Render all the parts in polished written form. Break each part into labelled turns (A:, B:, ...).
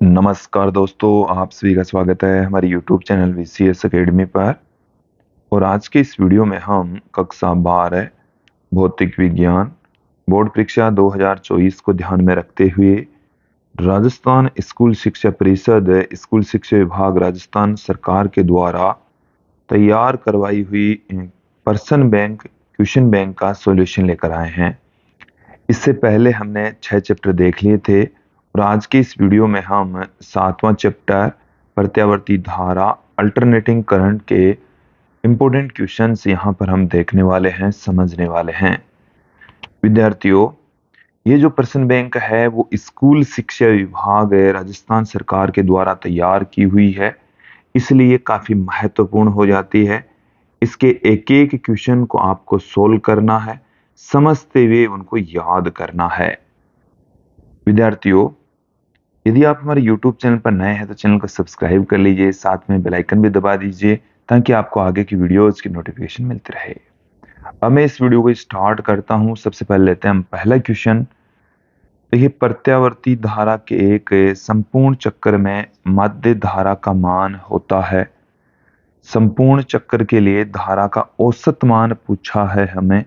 A: नमस्कार दोस्तों, आप सभी का स्वागत है हमारे YouTube चैनल VCS एकेडमी पर। और आज के इस वीडियो में हम कक्षा 12 भौतिक विज्ञान बोर्ड परीक्षा 2024 को ध्यान में रखते हुए राजस्थान स्कूल शिक्षा परिषद स्कूल शिक्षा विभाग राजस्थान सरकार के द्वारा तैयार करवाई हुई पर्सन बैंक क्वेश्चन बैंक का सॉल्यूशन लेकर आए हैं। इससे पहले हमने 6 चैप्टर देख लिए थे और आज के इस वीडियो में हम 7वां चैप्टर प्रत्यावर्ती धारा अल्टरनेटिंग करंट के इंपॉर्टेंट क्वेश्चंस यहाँ पर हम देखने वाले हैं, समझने वाले हैं। विद्यार्थियों, ये जो प्रश्न बैंक है वो स्कूल शिक्षा विभाग राजस्थान सरकार के द्वारा तैयार की हुई है, इसलिए काफी महत्वपूर्ण हो जाती है। इसके एक एक क्वेश्चन को आपको सोल्व करना है, समझते हुए उनको याद करना है। विद्यार्थियों, यदि आप हमारे YouTube चैनल पर नए हैं तो चैनल को सब्सक्राइब कर लीजिए, साथ में बेल आइकन भी दबा दीजिए ताकि आपको आगे की वीडियोस की नोटिफिकेशन मिलती रहे। अब मैं इस वीडियो को स्टार्ट करता हूं। सबसे पहले लेते हैं हम पहला क्वेश्चन। देखिए, प्रत्यावर्ती धारा के एक संपूर्ण चक्कर में माध्य धारा का मान होता है। संपूर्ण चक्कर के लिए धारा का औसत मान पूछा है हमें,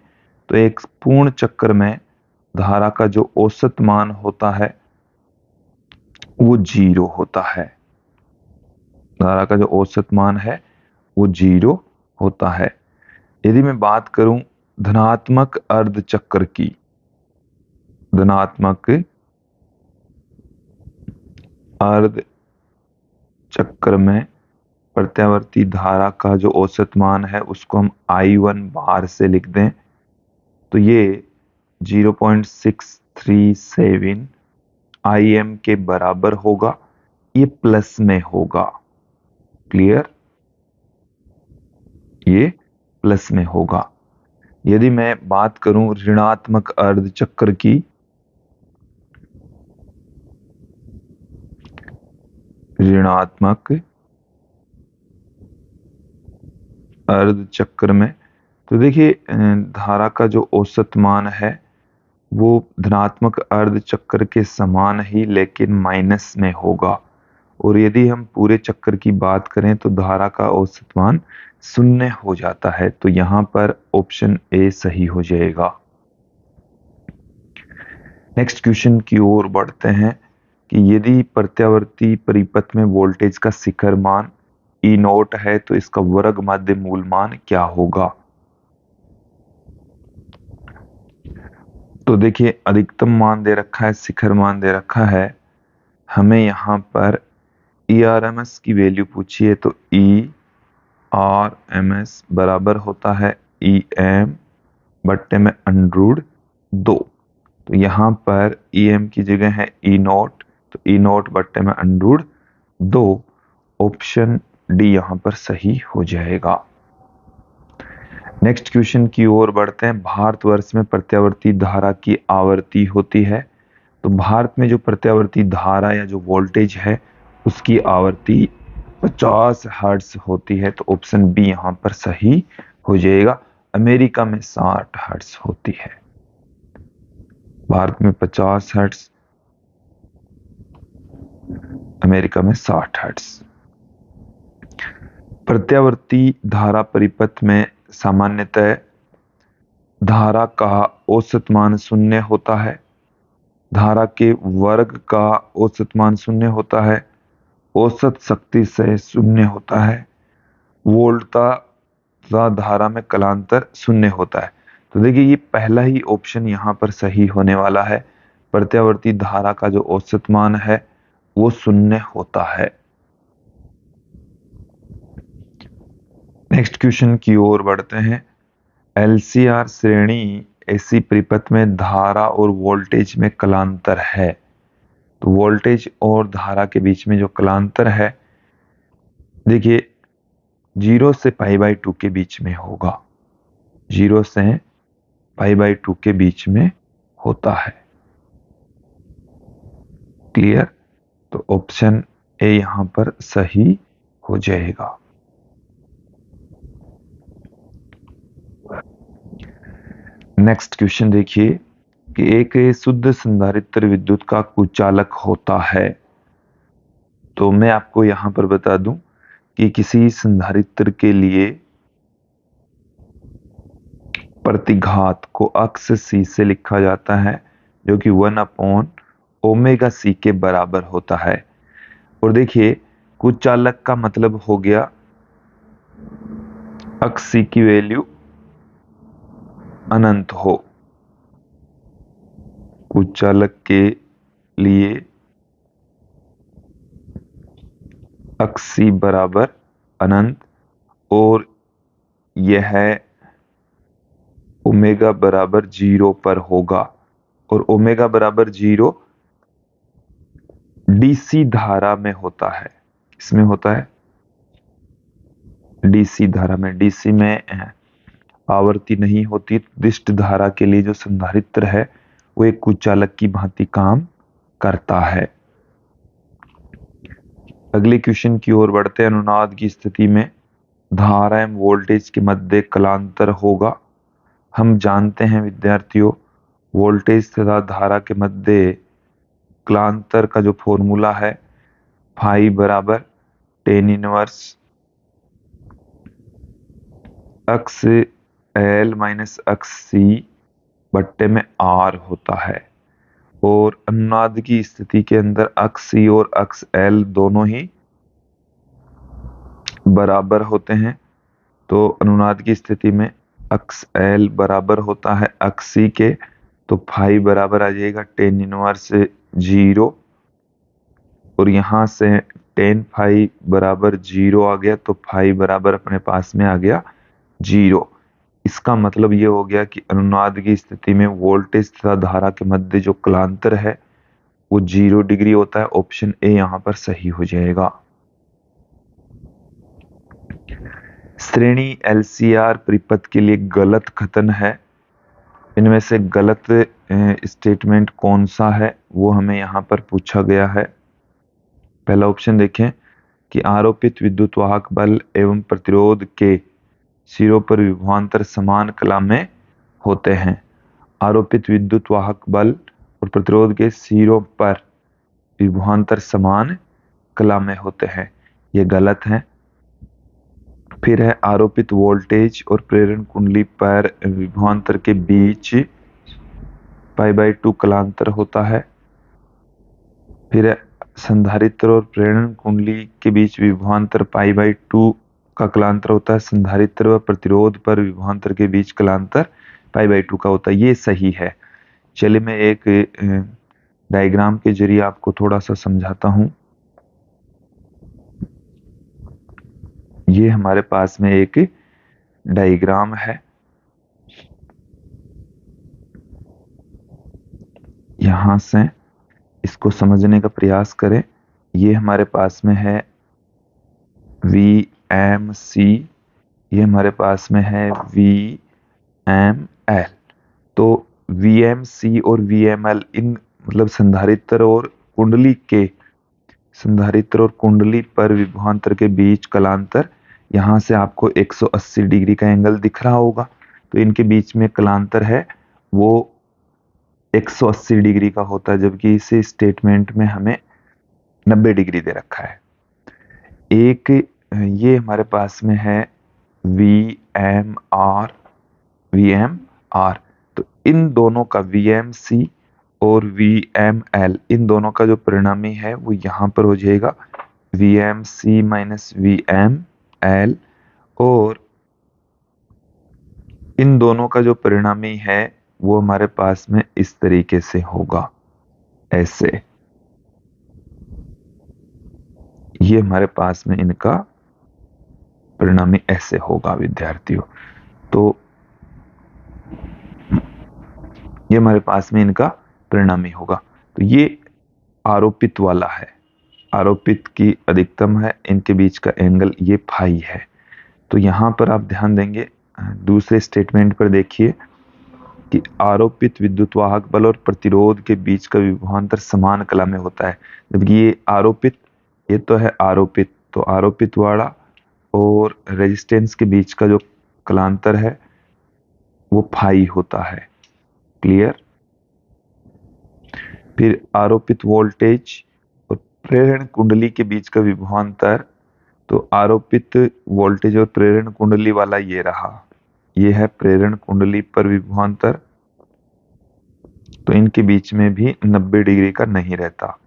A: तो एक पूर्ण चक्कर में धारा का जो औसत मान होता है वो 0 होता है। धारा का जो औसत मान है वो 0 होता है। यदि मैं बात करूं धनात्मक अर्ध चक्र की, धनात्मक अर्ध चक्र में प्रत्यावर्ती धारा का जो औसत मान है उसको हम I1 बार से लिख दें तो ये 0.637 IM के बराबर होगा। ये प्लस में होगा। क्लियर? ये प्लस में होगा। यदि मैं बात करूं ऋणात्मक अर्ध चक्र की, ऋणात्मक अर्ध चक्र में, तो देखिए धारा का जो औसत मान है वो धनात्मक अर्ध चक्र के समान ही लेकिन माइनस में होगा। और यदि हम पूरे चक्र की बात करें तो धारा का औसत मान 0 हो जाता है। तो यहां पर ऑप्शन ए सही हो जाएगा। नेक्स्ट क्वेश्चन की ओर बढ़ते हैं कि यदि प्रत्यावर्ती परिपथ में वोल्टेज का शिखर मान E0 है तो इसका वर्ग माध्य मूल मान क्या होगा। तो देखिए, अधिकतम मान दे रखा है, शिखर मान दे रखा है। हमें यहाँ पर ERMS की वैल्यू पूछी है तो ERMS बराबर होता है EM बट्टे में √2। तो यहाँ पर EM की जगह है E0, तो E0 बट्टे में √2। ऑप्शन डी यहाँ पर सही हो जाएगा। नेक्स्ट क्वेश्चन की ओर बढ़ते हैं। भारतवर्ष में प्रत्यावर्ती धारा की आवृत्ति होती है, तो भारत में जो प्रत्यावर्ती धारा या जो वोल्टेज है उसकी आवृत्ति 50 हर्ट्ज होती है। तो ऑप्शन बी यहां पर सही हो जाएगा। अमेरिका में 60 हर्ट्ज होती है, भारत में 50 हर्ट्ज, अमेरिका में 60 हर्ट्ज। प्रत्यावर्ती धारा परिपथ में सामान्यतः धारा का औसत मान 0 होता है, धारा के वर्ग का औसत मान 0 होता है, औसत शक्ति से 0 होता है, वोल्टता धारा में कलांतर 0 होता है। तो देखिए, ये पहला ही ऑप्शन यहाँ पर सही होने वाला है। प्रत्यावर्ती धारा का जो औसत मान है वो 0 होता है। नेक्स्ट क्वेश्चन की ओर बढ़ते हैं। LCR श्रेणी ऐसी परिपथ में धारा और वोल्टेज में कलांतर है, तो वोल्टेज और धारा के बीच में जो कलांतर है देखिए 0 से π/2 के बीच में होगा, 0 से π/2 के बीच में होता है। क्लियर? तो ऑप्शन ए यहां पर सही हो जाएगा। नेक्स्ट क्वेश्चन देखिए कि एक शुद्ध संधारित्र विद्युत का कुचालक होता है, तो मैं आपको यहां पर बता दूं कि किसी संधारित्र के लिए प्रतिघात को अक्स सी से लिखा जाता है, जो कि 1/ओमेगा सी के बराबर होता है। और देखिए, कुचालक का मतलब हो गया अक्स सी की वैल्यू अनंत हो। कुचालक के लिए अक्स सी बराबर अनंत, और यह ओमेगा बराबर 0 पर होगा। और ओमेगा बराबर 0 डीसी धारा में होता है। किसमें होता है? डीसी धारा में। डीसी में आवर्ती नहीं होती। दिष्ट धारा के लिए जो संधारित्र है वो एक कुचालक की भांति काम करता है। अगले क्वेश्चन की ओर बढ़ते हैं। अनुनाद की स्थिति में धारा एवं वोल्टेज के मध्य कलांतर होगा। हम जानते हैं विद्यार्थियों, वोल्टेज तथा धारा के मध्य कलांतर का जो फॉर्मूला है, फाई बराबर टेन इनवर्स अक्स एल माइनस अक्स सी बट्टे में आर होता है। और अनुनाद की स्थिति के अंदर अक्स सी और अक्स एल दोनों ही बराबर होते हैं। तो अनुनाद की स्थिति में अक्स एल बराबर होता है अक्स सी के, तो फाई बराबर आ जाएगा टेन इनवर्स 0। और यहां से टेन फाई बराबर 0 आ गया, तो फाई बराबर अपने पास में आ गया 0। इसका मतलब ये हो गया कि अनुनाद की स्थिति में वोल्टेज तथा धारा के मध्य जो कलांतर है वो 0 डिग्री होता है। ऑप्शन ए यहां पर सही हो जाएगा। श्रेणी एलसीआर परिपथ के लिए गलत कथन है। इनमें से गलत स्टेटमेंट कौन सा है वो हमें यहां पर पूछा गया है। पहला ऑप्शन देखें कि आरोपित विद्युत वाहक बल एवं प्रतिरोध के सिरों पर विभवांतर समान कला में होते हैं। आरोपित विद्युत वाहक बल और प्रतिरोध के सिरों पर विभवांतर समान कला में होते हैं, ये गलत है। फिर है आरोपित वोल्टेज और प्रेरण कुंडली पर विभवांतर के बीच π/2 कलांतर होता है। फिर है संधारित्र और प्रेरण कुंडली के बीच विभवांतर π/2 का कलांतर होता है। संधारित्र व प्रतिरोध पर विभवांतर के बीच कलांतर π/2 का होता है, ये सही है। चलिए मैं एक डायग्राम के जरिए आपको थोड़ा सा समझाता हूं। ये हमारे पास में एक डायग्राम है। यहां से इसको समझने का प्रयास करें। ये हमारे पास में है VMC, ये हमारे पास में है VML। तो VMC और VML इन मतलब संधारित्र और कुंडली पर विभवांतर के बीच कलांतर, यहां से आपको 180 डिग्री का एंगल दिख रहा होगा। तो इनके बीच में कलांतर है वो 180 डिग्री का होता है, जबकि इस स्टेटमेंट में हमें 90 डिग्री दे रखा है। एक ये हमारे पास में है VMR। तो इन दोनों का VMC और VML इन दोनों का जो परिणामी है वो यहां पर हो जाएगा VMC माइनस VML। और इन दोनों का जो परिणामी है वो हमारे पास में इस तरीके से होगा, ऐसे। ये हमारे पास में इनका परिणामी ऐसे होगा विद्यार्थियों। तो ये हमारे पास में इनका परिणामी होगा। तो ये आरोपित वाला है, आरोपित की अधिकतम है, इनके बीच का एंगल ये फाई है। तो यहां पर आप ध्यान देंगे, दूसरे स्टेटमेंट पर देखिए कि आरोपित विद्युत वाहक बल और प्रतिरोध के बीच का विभवांतर समान कला में होता है। जबकि ये आरोपित, ये तो है आरोपित, तो आरोपित वाला और रेजिस्टेंस के बीच का जो कलांतर है वो फाई होता है। क्लियर? फिर आरोपित वोल्टेज और प्रेरण कुंडली के बीच का विभवांतर, तो आरोपित वोल्टेज और प्रेरण कुंडली वाला ये रहा, ये है प्रेरण कुंडली पर विभवांतर, तो इनके बीच में भी 90 डिग्री का नहीं रहता।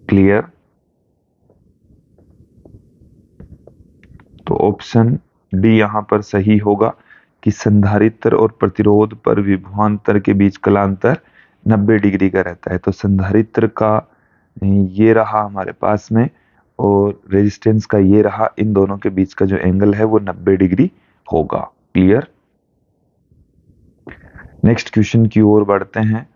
A: क्लियर? तो ऑप्शन डी यहां पर सही होगा कि संधारित्र और प्रतिरोध पर विभवांतर के बीच कलांतर 90 डिग्री का रहता है। तो संधारित्र का ये रहा हमारे पास में और रेजिस्टेंस का ये रहा, इन दोनों के बीच का जो एंगल है वो 90 डिग्री होगा। क्लियर? नेक्स्ट क्वेश्चन की ओर बढ़ते हैं।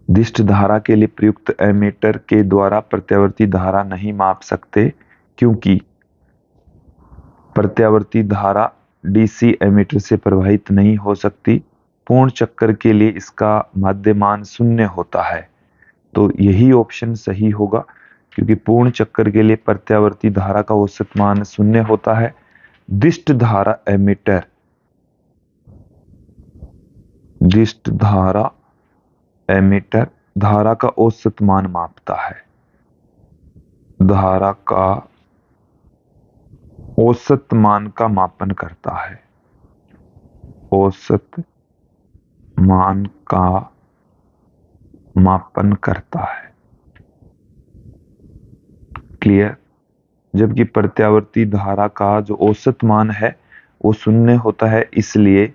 A: दिष्ट धारा के लिए प्रयुक्त एमीटर के द्वारा प्रत्यावर्ती धारा नहीं माप सकते क्योंकि प्रत्यावर्ती धारा डीसी एमीटर से प्रवाहित नहीं हो सकती, पूर्ण चक्कर के लिए इसका माध्यमान शून्य होता है। तो यही ऑप्शन सही होगा क्योंकि पूर्ण चक्कर के लिए प्रत्यावर्ती धारा का औसत मान शून्य होता है। दिष्ट धारा एमीटर, दिष्ट धारा एमीटर धारा का औसत मान मापता है, धारा का औसत मान का मापन करता है, औसत मान का मापन करता है। क्लियर? जबकि प्रत्यावर्ती धारा का जो औसत मान है वो शून्य होता है, इसलिए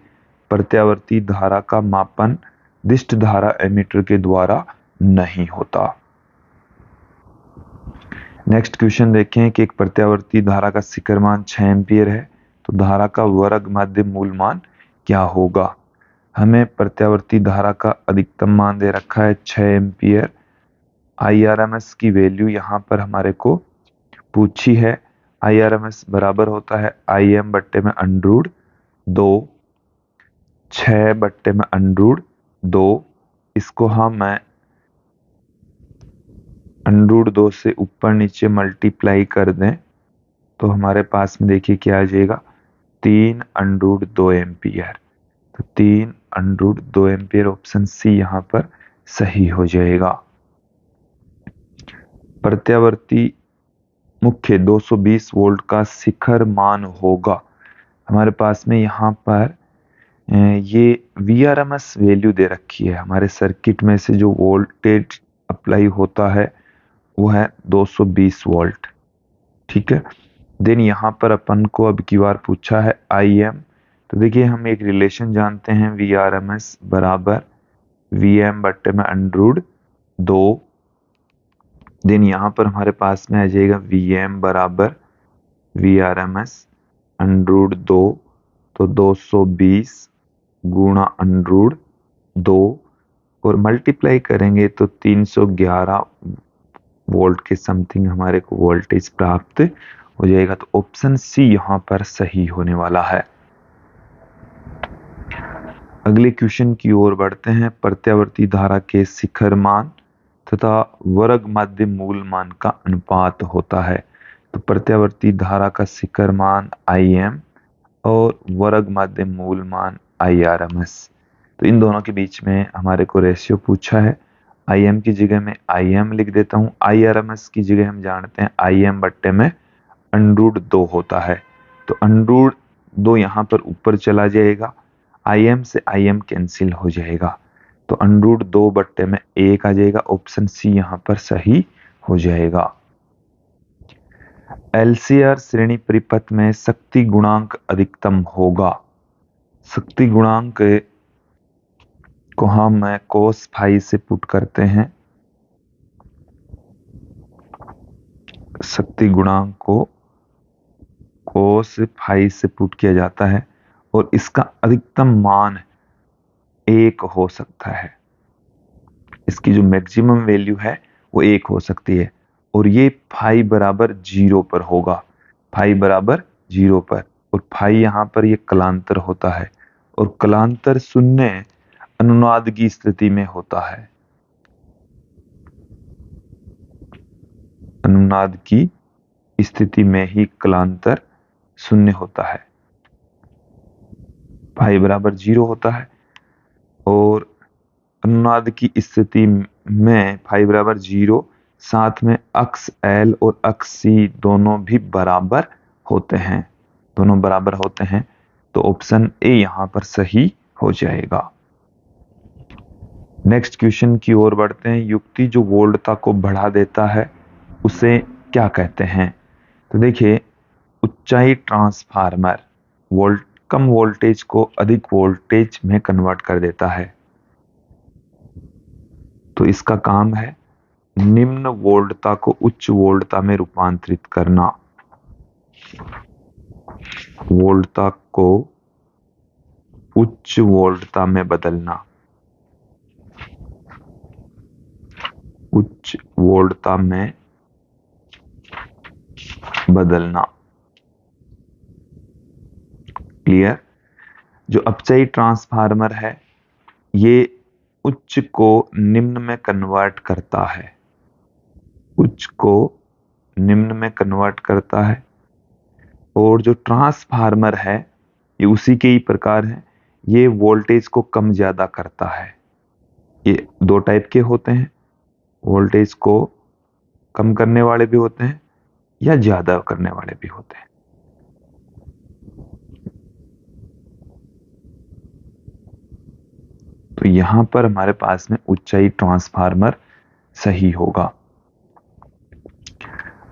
A: प्रत्यावर्ती धारा का मापन दिष्ट धारा एमीटर के द्वारा नहीं होता। नेक्स्ट क्वेश्चन देखें कि एक प्रत्यावर्ती धारा का शिखर मान 6 एम्पियर है, तो धारा का वर्ग माध्य मूल मान क्या होगा? हमें प्रत्यावर्ती धारा का अधिकतम मान दे रखा है 6 एम्पियर। IRMS की वैल्यू यहाँ पर हमारे को पूछी है। IRMS बराबर होता है IM बट्टे में √2, 6 बट्टे में √2। इसको हम √2 से ऊपर नीचे मल्टीप्लाई कर दें तो हमारे पास में देखिए क्या आ जाएगा, 3 √2 एम्पियर। तो 3 √2 एम्पियर, ऑप्शन सी यहाँ पर सही हो जाएगा। प्रत्यावर्ती मुख्य 220 वोल्ट का शिखर मान होगा। हमारे पास में यहाँ पर ये VRMS वैल्यू दे रखी है। हमारे सर्किट में से जो वोल्टेज अप्लाई होता है वो है 220 वोल्ट। ठीक है। देन यहाँ पर अपन को अब की बार पूछा है IM, तो देखिए हम एक रिलेशन जानते हैं, VRMS बराबर VM बट्टे में √2। देन यहाँ पर हमारे पास में आ जाएगा VM बराबर VRMS √2, तो 220 गुणा √2 और मल्टीप्लाई करेंगे तो 311 वोल्ट के समथिंग हमारे को वोल्टेज प्राप्त हो जाएगा। तो ऑप्शन सी यहाँ पर सही होने वाला है। अगले क्वेश्चन की ओर बढ़ते हैं। प्रत्यावर्ती धारा के शिखर मान तथा वर्ग माध्य मूल मान का अनुपात होता है। तो प्रत्यावर्ती धारा का शिखर मान IM और वर्ग माध्य मूल मान IRMS, तो इन दोनों के बीच में हमारे को रेशियो पूछा है। IM की जगह में IM लिख देता हूँ, IRMS की जगह हम जानते हैं IM बट्टे में √2 होता है। तो √2 यहाँ पर ऊपर चला जाएगा, IM से IM कैंसिल हो जाएगा, तो √2 बट्टे में 1 आ जाएगा। ऑप्शन सी यहाँ पर सही हो जाएगा। LCR श्रेणी परिपथ में शक्ति गुणांक अधिकतम होगा। शक्ति गुणांक को हम cos फाई से पुट करते हैं, शक्ति गुणांक को cos फाई से पुट किया जाता है और इसका अधिकतम मान 1 हो सकता है। इसकी जो मैक्सिमम वैल्यू है वो 1 हो सकती है और ये फाई बराबर 0 पर होगा, फाई बराबर 0 पर, और फाई यहाँ पर ये कलांतर होता है और कलांतर शून्य अनुनाद की स्थिति में होता है। अनुनाद की स्थिति में ही कलांतर शून्य होता है, फाई बराबर 0 होता है और अनुनाद की स्थिति में फाई बराबर 0, साथ में अक्स L और अक्स C दोनों भी बराबर होते हैं, दोनों बराबर होते हैं, तो ऑप्शन ए यहां पर सही हो जाएगा। नेक्स्ट क्वेश्चन की ओर बढ़ते हैं। युक्ति जो वोल्टता को बढ़ा देता है उसे क्या कहते हैं? तो देखिए, ऊंचाई ट्रांसफार्मर कम वोल्टेज को अधिक वोल्टेज में कन्वर्ट कर देता है, तो इसका काम है निम्न वोल्टता को उच्च वोल्टता में रूपांतरित करना, वोल्टता को उच्च वोल्टता में बदलना, उच्च वोल्टता में बदलना। क्लियर? जो अपचयी ट्रांसफार्मर है ये उच्च को निम्न में कन्वर्ट करता है, उच्च को निम्न में कन्वर्ट करता है, और जो ट्रांसफार्मर है ये उसी के ही प्रकार है, ये वोल्टेज को कम ज्यादा करता है। ये दो टाइप के होते हैं, वोल्टेज को कम करने वाले भी होते हैं या ज्यादा करने वाले भी होते हैं। तो यहां पर हमारे पास में ऊंचाई ट्रांसफार्मर सही होगा।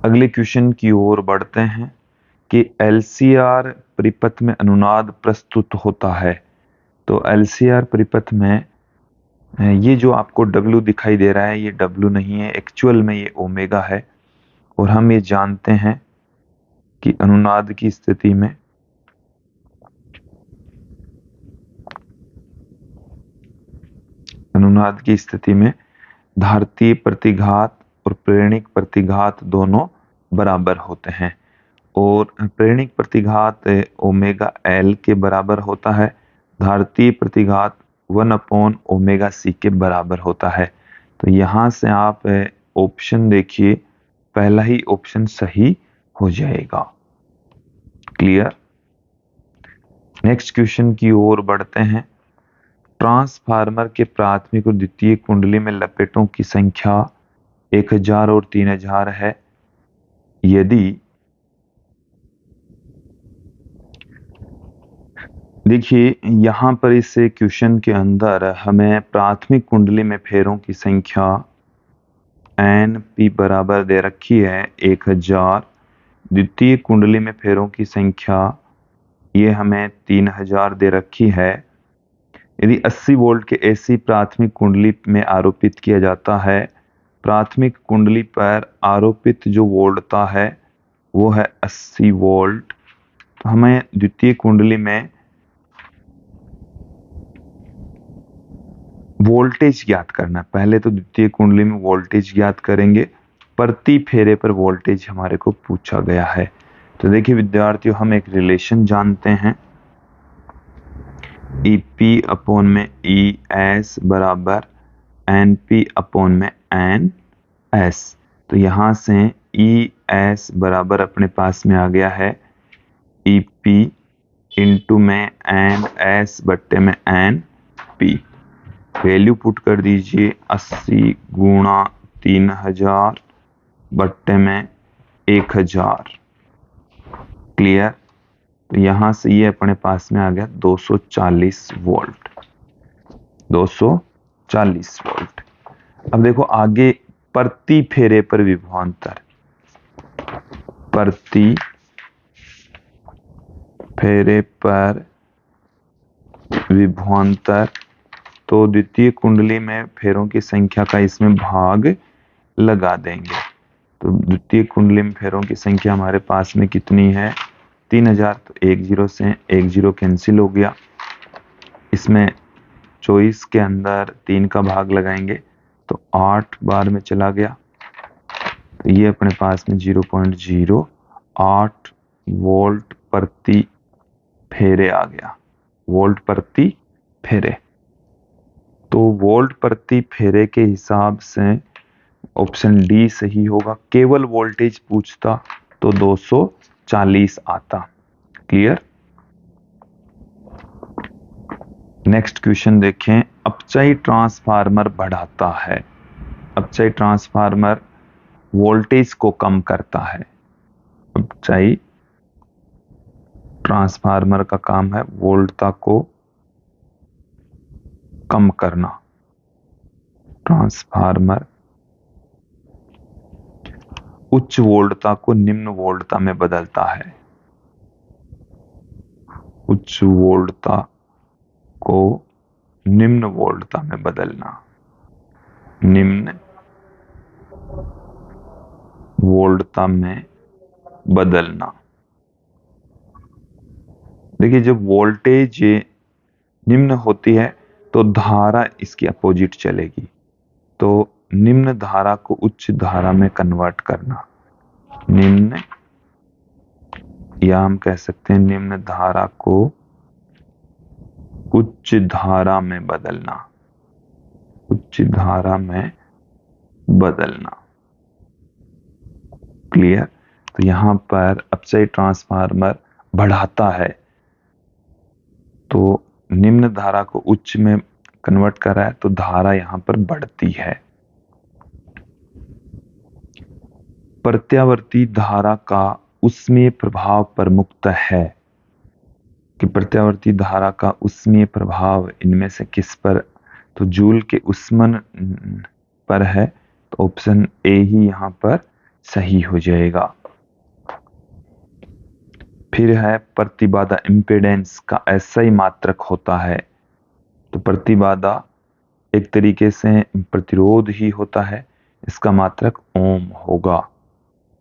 A: अगले क्वेश्चन की ओर बढ़ते हैं कि LCR परिपथ में अनुनाद प्रस्तुत होता है। तो LCR परिपथ में ये जो आपको W दिखाई दे रहा है ये W नहीं है, एक्चुअल में ये ओमेगा है, और हम ये जानते हैं कि अनुनाद की स्थिति में धारतीय प्रतिघात और प्रेरणिक प्रतिघात दोनों बराबर होते हैं, और प्रेरणिक प्रतिघात ओमेगा L के बराबर होता है, धारतीय प्रतिघात 1/ओमेगा C के बराबर होता है। तो यहां से आप ऑप्शन देखिए, पहला ही ऑप्शन सही हो जाएगा। क्लियर? नेक्स्ट क्वेश्चन की ओर बढ़ते हैं। ट्रांसफार्मर के प्राथमिक और द्वितीय कुंडली में लपेटों की संख्या 1000 और 3000 है। यदि देखिए यहां पर इस क्वेश्चन के अंदर हमें प्राथमिक कुंडली में फेरों की संख्या NP बराबर दे रखी है 1000, द्वितीय कुंडली में फेरों की संख्या ये हमें 3000 दे रखी है। यदि 80 वोल्ट के AC प्राथमिक कुंडली में आरोपित किया जाता है, प्राथमिक कुंडली पर आरोपित जो वोल्टता है वो है 80 वोल्ट। तो हमें द्वितीय कुंडली में वोल्टेज ज्ञात करना। पहले तो द्वितीय कुंडली में वोल्टेज ज्ञात करेंगे, प्रति फेरे पर वोल्टेज हमारे को पूछा गया है। तो देखिए विद्यार्थियों, हम एक रिलेशन जानते हैं, EP अपॉन में ES बराबर NP अपॉन में NS। तो यहां से ES बराबर अपने पास में आ गया है EP इंटू में NS बट्टे में NP। वैल्यू पुट कर दीजिए, 80 गुणा 3000 बट्टे में 1000। क्लियर? तो यहां से ये अपने पास में आ गया 240 वोल्ट, 240 वोल्ट। अब देखो आगे प्रति फेरे पर विभवांतर, प्रति फेरे पर विभवांतर, तो द्वितीय कुंडली में फेरों की संख्या का इसमें भाग लगा देंगे। तो द्वितीय कुंडली में फेरों की संख्या हमारे पास में कितनी है? 3000। तो 10 से 10 कैंसिल हो गया, इसमें 24 के अंदर 3 का भाग लगाएंगे तो 8 बार में चला गया, तो ये अपने पास में 0.08 वोल्ट प्रति फेरे आ गया, वोल्ट प्रति फेरे। तो वोल्ट प्रति फेरे के हिसाब से ऑप्शन डी सही होगा। केवल वोल्टेज पूछता तो 240 आता। क्लियर? नेक्स्ट क्वेश्चन देखें। अपचयी ट्रांसफार्मर बढ़ाता है। अपचयी ट्रांसफार्मर वोल्टेज को कम करता है। अपचयी ट्रांसफार्मर का काम है वोल्टता को कम करना। ट्रांसफार्मर उच्च वोल्टता को निम्न वोल्टता में बदलता है। उच्च वोल्टता को निम्न वोल्टता में बदलना। निम्न वोल्टता में बदलना। देखिए, जब वोल्टेज निम्न होती है तो धारा इसकी अपोजिट चलेगी, तो निम्न धारा को उच्च धारा में कन्वर्ट करना। निम्न, या हम कह सकते हैं निम्न धारा को उच्च धारा में बदलना। उच्च धारा में बदलना। क्लियर? तो यहां पर अपचयी ट्रांसफार्मर बढ़ाता है, तो निम्न धारा को उच्च में कन्वर्ट कर रहा है, तो धारा यहां पर बढ़ती है। प्रत्यावर्ती धारा का उष्मीय प्रभाव प्रमुख है कि प्रत्यावर्ती धारा का उष्मीय प्रभाव इनमें से किस पर? तो जूल के उष्मन पर है, तो ऑप्शन ए ही यहां पर सही हो जाएगा। फिर है प्रतिबाधा इंपेडेंस का ऐसा ही मात्रक होता है। तो प्रतिबाधा एक तरीके से प्रतिरोध ही होता है, इसका मात्रक ओम होगा।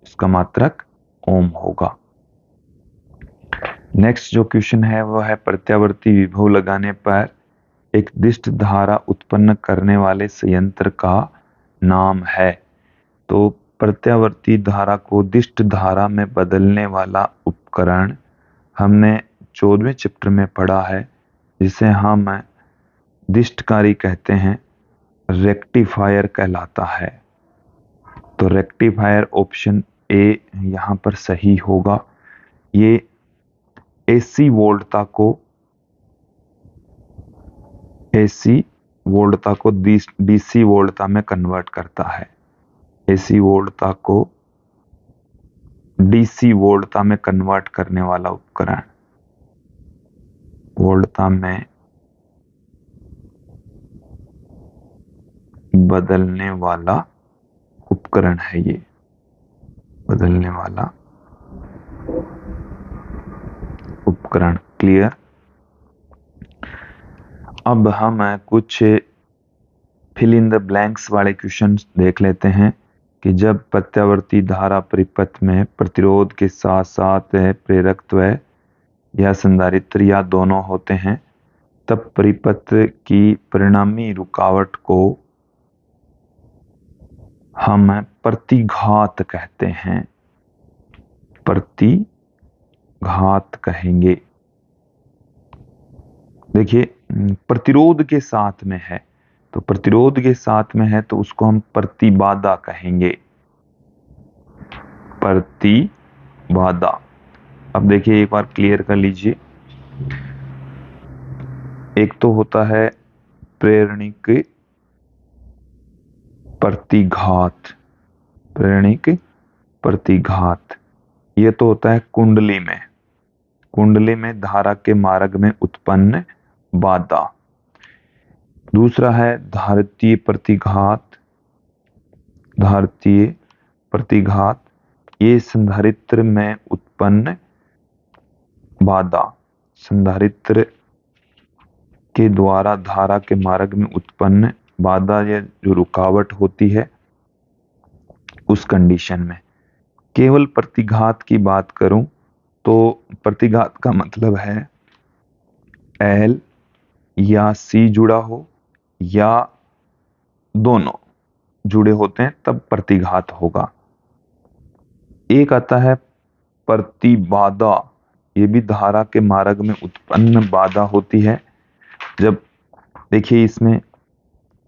A: इसका मात्रक ओम होगा। नेक्स्ट जो क्वेश्चन है वह है प्रत्यावर्ती विभव लगाने पर एक दिष्ट धारा उत्पन्न करने वाले संयंत्र का नाम है। तो प्रत्यावर्ती धारा को दिष्ट धारा में बदलने वाला उपकरण हमने 14वें चैप्टर में पढ़ा है, जिसे हम दिष्टकारी कहते हैं, रेक्टिफायर कहलाता है। तो रेक्टिफायर ऑप्शन ए यहां पर सही होगा। ये एसी वोल्टता को डीसी वोल्टता में कन्वर्ट करता है। एसी वोल्टता को डीसी वोल्टता में कन्वर्ट करने वाला उपकरण, वोल्टता में बदलने वाला उपकरण है ये। बदलने वाला उपकरण। क्लियर? अब हम कुछ फिल इन द ब्लैंक्स वाले क्वेश्चन देख लेते हैं कि जब प्रत्यावर्ती धारा परिपथ में प्रतिरोध के साथ साथ प्रेरकत्व या संधारित्र या दोनों होते हैं, तब परिपथ की परिणामी रुकावट को हम प्रतिघात कहते हैं। प्रतिघात कहेंगे। देखिए, प्रतिरोध के साथ में है, तो प्रतिरोध के साथ में है तो उसको हम प्रतिबाधा कहेंगे। प्रतिबाधा। अब देखिए, एक बार क्लियर कर लीजिए। एक तो होता है प्रेरणिक प्रतिघात। प्रेरणिक प्रतिघात ये तो होता है कुंडली में। कुंडली में धारा के मार्ग में उत्पन्न बाधा। दूसरा है धारितीय प्रतिघात। धारितीय प्रतिघात ये संधारित्र में उत्पन्न बाधा। संधारित्र के द्वारा धारा के मार्ग में उत्पन्न बाधा या जो रुकावट होती है उस कंडीशन में। केवल प्रतिघात की बात करूं तो प्रतिघात का मतलब है L या C जुड़ा हो या दोनों जुड़े होते हैं तब प्रतिघात होगा। एक आता है प्रतिबाधा। ये भी धारा के मार्ग में उत्पन्न बाधा होती है। जब देखिए इसमें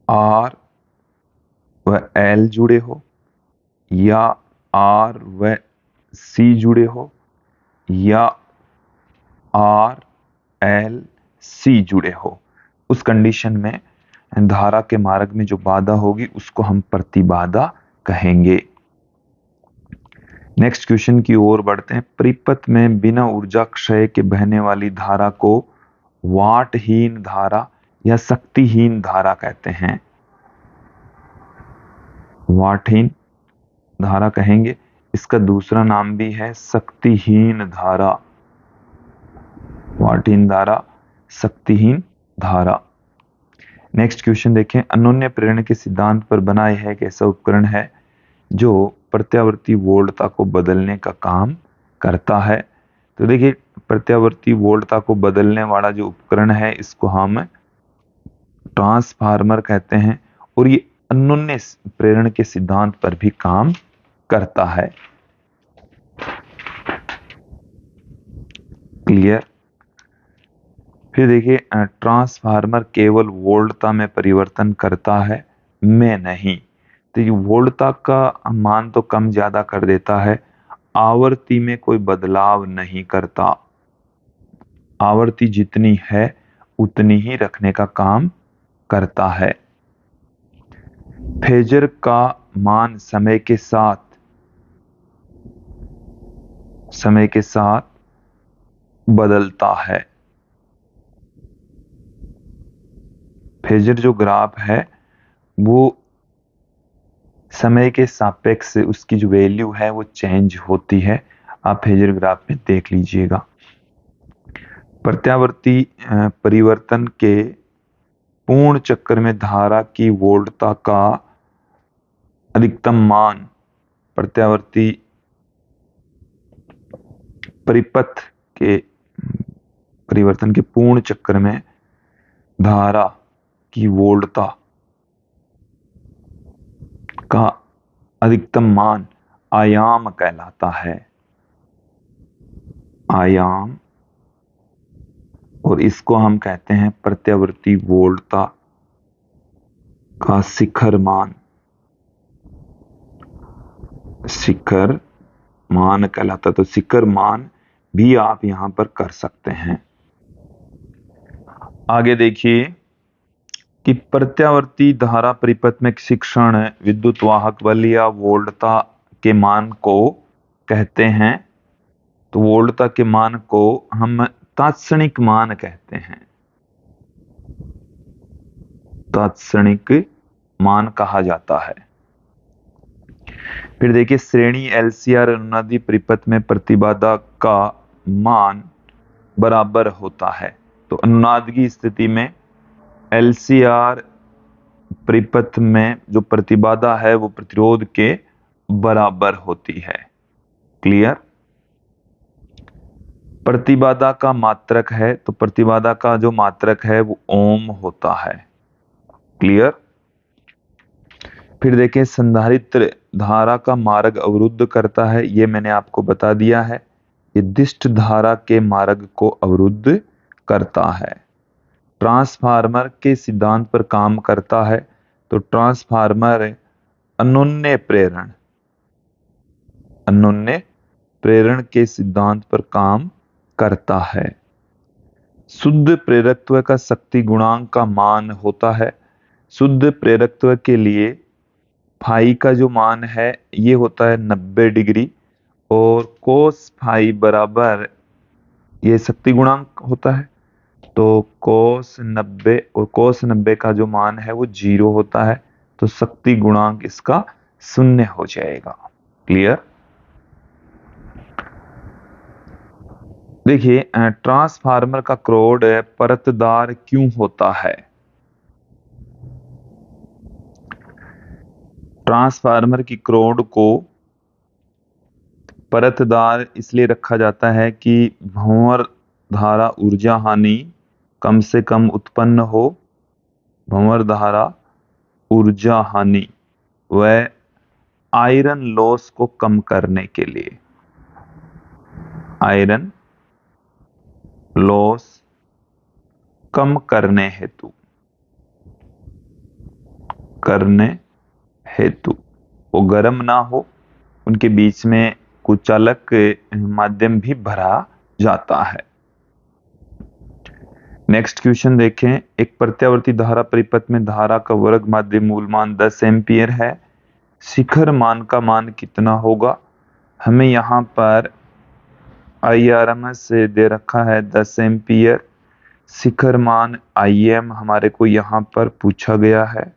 A: R व L जुड़े हो या R व C जुड़े हो या R L C जुड़े हो, उस कंडीशन में धारा के मार्ग में जो बाधा होगी उसको हम प्रतिबाधा कहेंगे। नेक्स्ट क्वेश्चन की ओर बढ़ते हैं। परिपथ में बिना ऊर्जा क्षय के बहने वाली धारा को वाटहीन धारा या शक्तिहीन धारा कहते हैं। वाटहीन धारा कहेंगे, इसका दूसरा नाम भी है शक्तिहीन धारा। वाटहीन धारा, शक्तिहीन धारा। नेक्स्ट क्वेश्चन देखें। अनोन्य प्रेरण के सिद्धांत पर बना यह एक ऐसा उपकरण है जो प्रत्यावर्ती वोल्टता को बदलने का काम करता है। तो देखिए, प्रत्यावर्ती वोल्टता को बदलने वाला जो उपकरण है इसको हम ट्रांसफार्मर कहते हैं, और ये अनोन्य प्रेरण के सिद्धांत पर भी काम करता है। क्लियर। फिर देखिए, ट्रांसफार्मर केवल वोल्टता में परिवर्तन करता है, में नहीं। तो ये वोल्टता का मान तो कम ज्यादा कर देता है, आवर्ती में कोई बदलाव नहीं करता। आवर्ती जितनी है उतनी ही रखने का काम करता है। फेजर का मान समय के साथ बदलता है। फेजर जो ग्राफ है वो समय के सापेक्ष उसकी जो वैल्यू है वो चेंज होती है। आप फेजर ग्राफ में देख लीजिएगा। प्रत्यावर्ती परिवर्तन के पूर्ण चक्र में धारा की वोल्टता का अधिकतम मान प्रत्यावर्ती परिपथ के परिवर्तन के पूर्ण चक्र में धारा की वोल्टता का अधिकतम मान आयाम कहलाता है। आयाम, और इसको हम कहते हैं प्रत्यावर्ती वोल्टता का शिखर मान। शिखर मान कहलाता, तो शिखर मान भी आप यहां पर कर सकते हैं। आगे देखिए कि प्रत्यावर्ती धारा परिपथ में शिक्षण विद्युत वाहक बल या वोल्टता के मान को कहते हैं। तो वोल्टता के मान को हम तात्क्षणिक मान कहते हैं। तात्क्षणिक मान कहा जाता है। फिर देखिए, श्रेणी एलसीआर अनुनादी परिपथ में प्रतिबाधा का मान बराबर होता है। तो अनुनाद की स्थिति में एलसीआर परिपथ में जो प्रतिबाधा है वो प्रतिरोध के बराबर होती है। क्लियर। प्रतिबाधा का मात्रक है, तो प्रतिबाधा का जो मात्रक है वो ओम होता है। क्लियर। फिर देखिए, संधारित्र धारा का मार्ग अवरुद्ध करता है, ये मैंने आपको बता दिया है। ये दिष्ट धारा के मार्ग को अवरुद्ध करता है। ट्रांसफार्मर के सिद्धांत पर काम करता है। तो ट्रांसफार्मर अनोन्य प्रेरण के सिद्धांत पर काम करता है। शुद्ध प्रेरकत्व का शक्ति गुणांक का मान होता है। शुद्ध प्रेरकत्व के लिए फाई का जो मान है ये होता है 90 डिग्री, और कोस फाई बराबर ये शक्ति गुणांक होता है। तो कोस 90 और कोस 90 का जो मान है वो 0 होता है, तो शक्ति गुणांक इसका 0 हो जाएगा। क्लियर। देखिए, ट्रांसफार्मर का क्रोड परतदार क्यों होता है? ट्रांसफार्मर की क्रोड को परतदार इसलिए रखा जाता है कि भंवर धारा ऊर्जा हानि कम से कम उत्पन्न हो। भंवर धारा ऊर्जा हानि व आयरन लॉस को कम करने के लिए, आयरन लॉस कम करने हेतु वो गर्म ना हो, उनके बीच में कुचालक माध्यम भी भरा जाता है। नेक्स्ट क्वेश्चन देखें, एक प्रत्यावर्ती धारा परिपथ में धारा का वर्ग माध्य मूल मान 10 एम्पियर है, शिखर मान का मान कितना होगा। हमें यहाँ पर IRMS से दे रखा है 10 एम्पियर, शिखर मान IM हमारे को यहाँ पर पूछा गया है।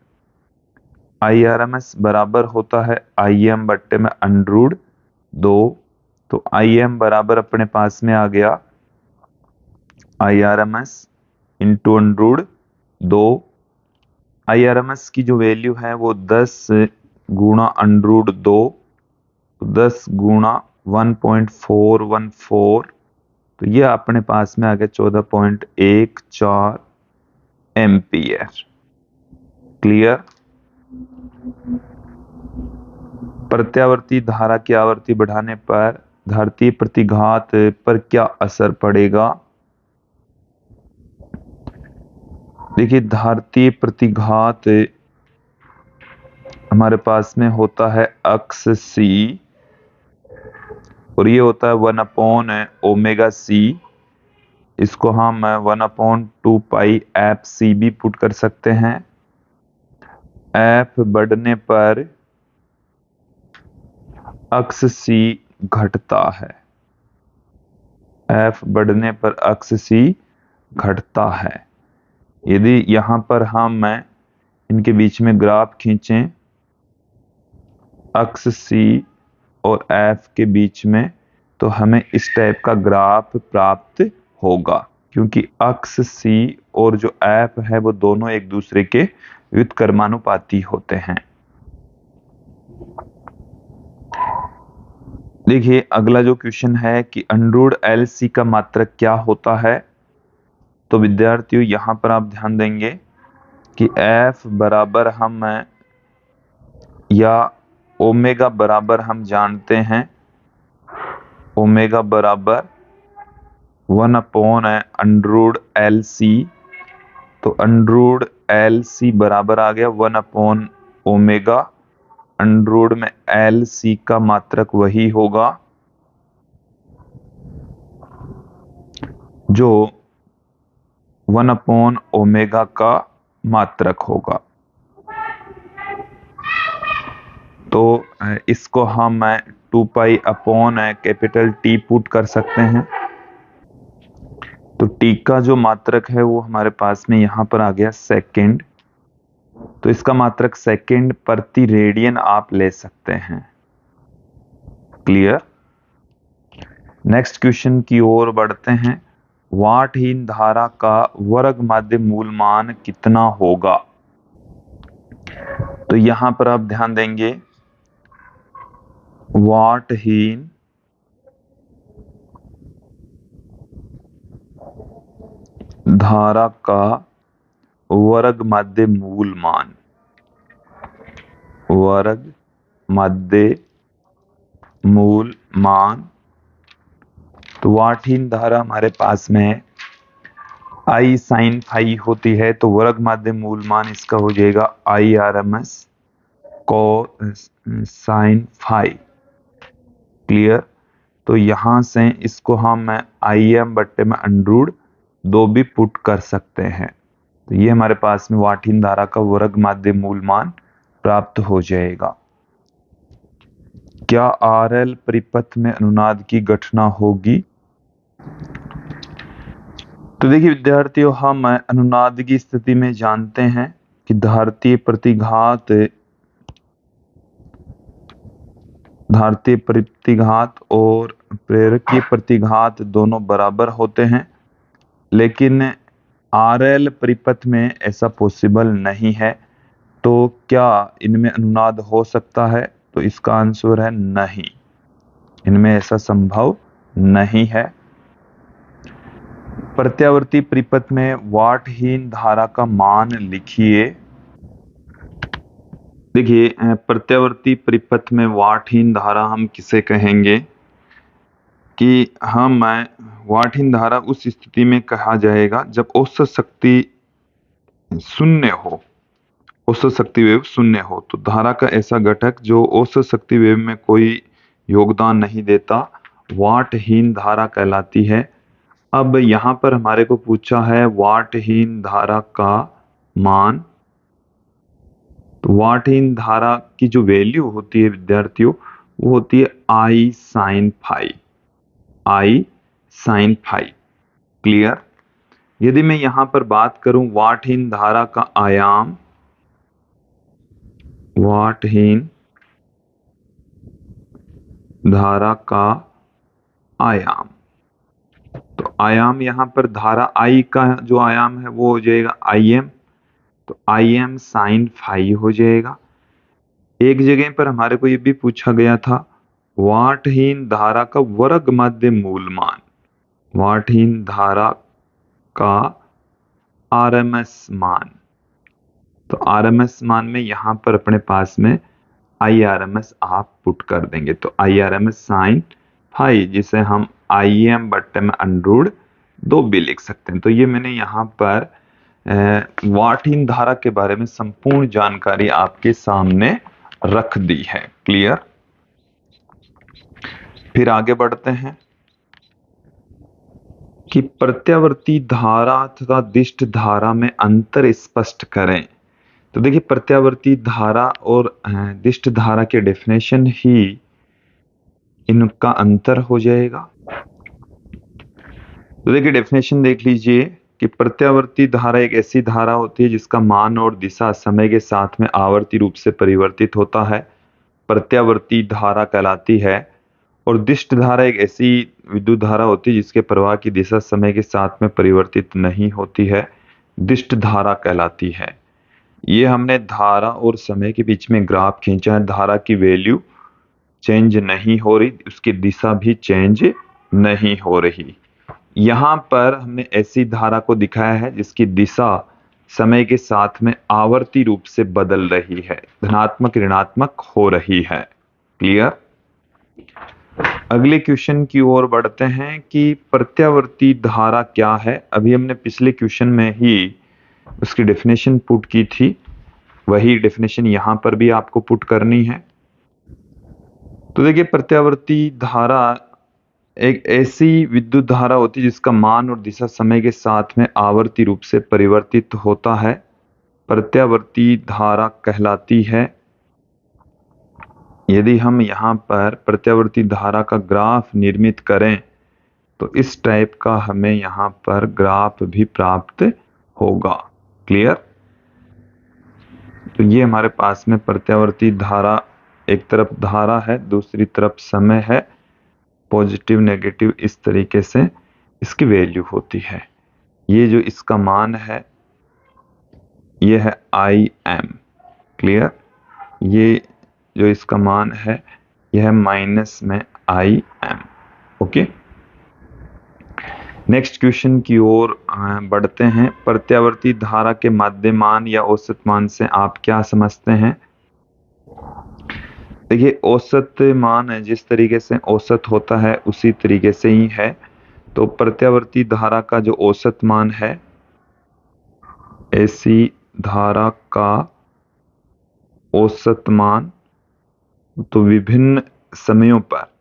A: IRMS बराबर होता है IM बट्टे में अंडरूट 2, तो IM बराबर अपने पास में आ गया IRMS इंटू अंडरूट 2। IRMS की जो वैल्यू है वो 10 गुणा अंडरूट 2, 10 गुणा 1.414, तो ये अपने पास में आ गया 14.14 एम्पियर। क्लियर। प्रत्यावर्ती धारा की आवृत्ति बढ़ाने पर धारतीय प्रतिघात पर क्या असर पड़ेगा। देखिए, धारतीय प्रतिघात हमारे पास में होता है अक्ष C और ये होता है 1/ओमेगा C। इसको हम 1/2 पाई FC भी पुट कर सकते हैं। F बढ़ने पर अक्ष C घटता है, F बढ़ने पर अक्ष C घटता है। यदि यहां पर हम इनके बीच में ग्राफ खींचें अक्ष C और F के बीच में, तो हमें इस टाइप का ग्राफ प्राप्त होगा, क्योंकि अक्ष C और जो F है वो दोनों एक दूसरे के व्युत्क्रमानुपाती होते हैं। देखिए, अगला जो क्वेश्चन है कि अंडरूट LC का मात्रक क्या होता है। तो विद्यार्थियों, यहां पर आप ध्यान देंगे कि F बराबर हम या ओमेगा बराबर हम जानते हैं, ओमेगा बराबर 1/अंडरूट LC, तो अंडरूट LC बराबर आ गया 1/ओमेगा। अंडरूट में LC का मात्रक वही होगा जो 1/ओमेगा का मात्रक होगा। तो इसको हम 2 pi upon capital T put कर सकते हैं। तो T का जो मात्रक है वो हमारे पास में यहां पर आ गया सेकंड, तो इसका मात्रक सेकंड प्रति रेडियन आप ले सकते हैं। क्लियर। नेक्स्ट क्वेश्चन की ओर बढ़ते हैं। वाटहीन धारा का वर्ग माध्य मूल मान कितना होगा। तो यहां पर आप ध्यान देंगे, वाटहीन धारा का वर्ग माध्य मूल मान, वर्ग माध्य मूल मान, तो वाटहीन धारा हमारे पास में I sin फाई होती है, तो वर्ग माध्य मूल मान इसका हो जाएगा IRMS sin फाई। क्लियर। तो यहां से इसको हम IM बट्टे में अंडरूट 2 भी पुट कर सकते हैं, तो ये हमारे पास में वाटहीन धारा का वर्ग माध्य मूल मान प्राप्त हो जाएगा। क्या RL परिपथ में अनुनाद की घटना होगी। तो देखिए विद्यार्थियों, हम अनुनाद की स्थिति में जानते हैं कि धारतीय प्रतिघात और प्रेरकीय प्रतिघात दोनों बराबर होते हैं, लेकिन RL परिपथ में ऐसा पॉसिबल नहीं है। तो क्या इनमें अनुनाद हो सकता है। तो इसका आंसर है नहीं, इनमें ऐसा संभव नहीं है। प्रत्यावर्ती परिपथ में वाटहीन धारा का मान लिखिए। देखिए, प्रत्यावर्ती परिपथ में वाटहीन धारा हम किसे कहेंगे कि हम वाटहीन धारा उस स्थिति में कहा जाएगा जब औसत शक्ति शून्य हो, औसत शक्ति वेव शून्य हो। तो धारा का ऐसा घटक जो औसत शक्ति वेव में कोई योगदान नहीं देता, वाटहीन धारा कहलाती है। अब यहां पर हमारे को पूछा है वाटहीन धारा का मान। तो वाटहीन धारा की जो वैल्यू होती है विद्यार्थियों, वो होती है आई साइन फाई, आई साइन फाई। क्लियर। यदि मैं यहां पर बात करूं वाटहीन धारा का आयाम, वाटहीन धारा का आयाम, तो आयाम यहां पर धारा आई का जो आयाम है वो हो जाएगा आई एम, तो आई एम साइन फाई हो जाएगा। एक जगह पर हमारे को ये भी पूछा गया था वाटहीन धारा का वर्ग माध्य मूल मान, वाटहीन धारा का आरएमएस मान। तो आरएमएस मान में यहां पर अपने पास में आई आरएमएस आप पुट कर देंगे, तो आई आरएमएस साइन फाई, जिसे हम आई एम बट्टे में अंडरूट 2 भी लिख सकते हैं। तो ये मैंने यहाँ पर वाटहीन धारा के बारे में संपूर्ण जानकारी आपके सामने रख दी है। क्लियर। फिर आगे बढ़ते हैं कि प्रत्यावर्ती धारा तथा दिष्ट धारा में अंतर स्पष्ट करें। तो देखिए प्रत्यावर्ती धारा और दिष्ट धारा के डेफिनेशन ही इनका अंतर हो जाएगा। तो देखिए डेफिनेशन देख लीजिए कि प्रत्यावर्ती धारा एक ऐसी धारा होती है जिसका मान और दिशा समय के साथ में आवर्ती रूप से परिवर्तित होता है, प्रत्यावर्ती धारा कहलाती है। और दिष्ट धारा एक ऐसी विद्युत धारा होती है जिसके प्रवाह की दिशा समय के साथ में परिवर्तित नहीं होती है, दिष्ट धारा कहलाती है। ये हमने धारा और समय के बीच में ग्राफ खींचा है, धारा की वैल्यू चेंज नहीं हो रही, उसकी दिशा भी चेंज नहीं हो रही। यहां पर हमने ऐसी धारा को दिखाया है जिसकी दिशा समय के साथ में आवर्ती रूप से बदल रही है, धनात्मक ऋणात्मक हो रही है। क्लियर। अगले क्वेश्चन की ओर बढ़ते हैं कि प्रत्यावर्ती धारा क्या है। अभी हमने पिछले क्वेश्चन में ही उसकी डेफिनेशन पुट की थी, वही डेफिनेशन यहां पर भी आपको पुट करनी है। तो देखिए प्रत्यावर्ती धारा एक ऐसी विद्युत धारा होती है जिसका मान और दिशा समय के साथ में आवर्ती रूप से परिवर्तित होता है, प्रत्यावर्ती धारा कहलाती है। यदि हम यहाँ पर प्रत्यावर्ती धारा का ग्राफ निर्मित करें तो इस टाइप का हमें यहाँ पर ग्राफ भी प्राप्त होगा। क्लियर। तो ये हमारे पास में प्रत्यावर्ती धारा, एक तरफ धारा है दूसरी तरफ समय है, पॉजिटिव नेगेटिव इस तरीके से इसकी वैल्यू होती है। ये जो इसका मान है ये है आई एम। क्लियर। ये जो इसका मान है यह है माइनस में I am. Okay. Next question की ओर बढ़ते हैं। प्रत्यावर्ती धारा के माध्य मान या औसत मान से आप क्या समझते हैं। देखिए औसत मान है, जिस तरीके से औसत होता है उसी तरीके से ही है। तो प्रत्यावर्ती धारा का जो औसत मान है, ऐसी धारा का औसत मान, तो विभिन्न समयों पर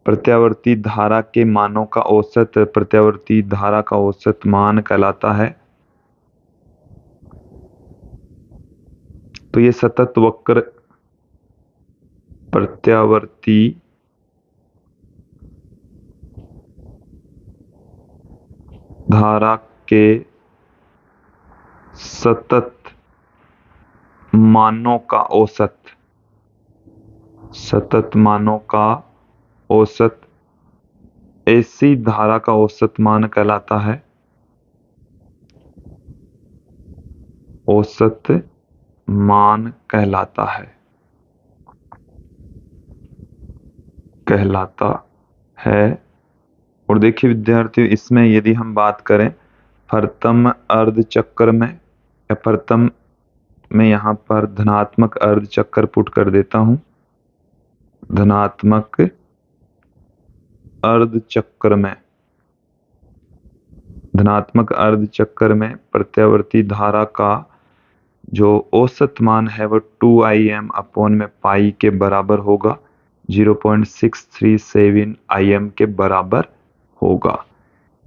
A: प्रत्यावर्ती धारा के मानों का औसत प्रत्यावर्ती धारा का औसत मान कहलाता है। तो ये सतत वक्र प्रत्यावर्ती धारा के सतत मानों का औसत, सतत मानों का औसत ऐसी धारा का औसत मान कहलाता है, औसत मान कहलाता है। और देखिए विद्यार्थियों इसमें यदि हम बात करें प्रथम अर्ध चक्र में, या प्रथम में यहाँ पर धनात्मक अर्ध चक्र पुट कर देता हूं, धनात्मक अर्ध चक्र में, धनात्मक अर्ध चक्र में प्रत्यावर्ती धारा का जो औसत मान है वो 2Im अपॉन में पाई के बराबर होगा, 0.637 Im के बराबर होगा।